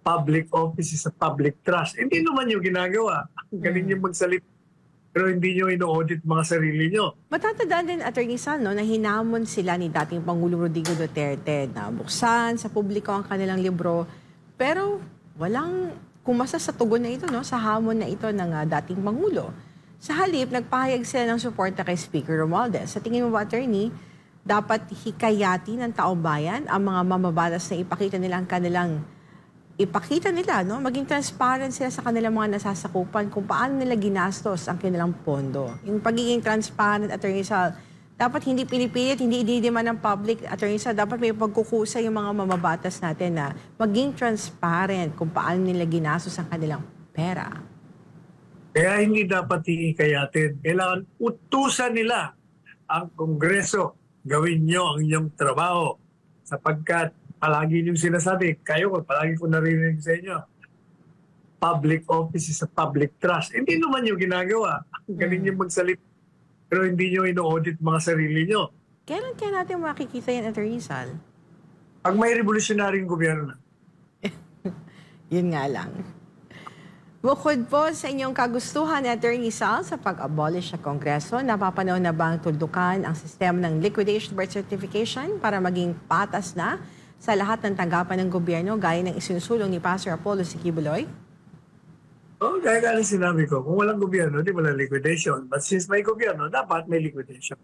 public office is a public trust. Hindi naman yung ginagawa. Galing yung magsalita. Pero hindi nyo ino-audit mga sarili nyo. Matatandaan din, Atty. Sal, no, na hinamon sila ni dating Pangulong Rodrigo Duterte na buksan sa publiko ang kanilang libro. Pero walang kumasa sa tugon na ito, no, sa hamon na ito ng dating Pangulo. Sa halip, nagpahayag sila ng suporta kay Speaker Romualdez. Sa tingin mo ba, Attorney, dapat hikayati ng taong bayan ang mga mamabatas na ipakita nila ang kanilang no? Maging transparent sila sa kanilang mga nasasakupan kung paano nila ginastos ang kanilang pondo. Yung pagiging transparent, Attorney Sal, dapat hindi pinipilit, hindi idiniman ng public, Attorney Sal, dapat may pagkukusa yung mga mamabatas natin na maging transparent kung paano nila ginastos ang kanilang pera. Kaya hindi dapat hikayatin. Kailangan utusan nila ang Kongreso. Gawin nyo ang inyong trabaho. Sapagkat palagi niyong sinasabi, palagi ko narinig sa inyo, public office is a public trust. Hindi naman yung ginagawa. Galing yung magsalita. Pero hindi nyo ino-audit mga sarili nyo. Kailan kaya natin makikita yan, Atty. Sal? Pag may revolusyonaryong gobyerno. Yun nga lang. Bukod po sa inyong kagustuhan, Atty. Sal, sa pag-abolish sa Kongreso, napapanahon na bang tuldukan ang sistema ng liquidation birth certification para maging patas na sa lahat ng tanggapan ng gobyerno gaya ng isinusulong ni Pastor Apollo Siquibuloy? Gaya ka sinabi ko, kung walang gobyerno, di wala liquidation. But since may gobyerno, dapat may liquidation.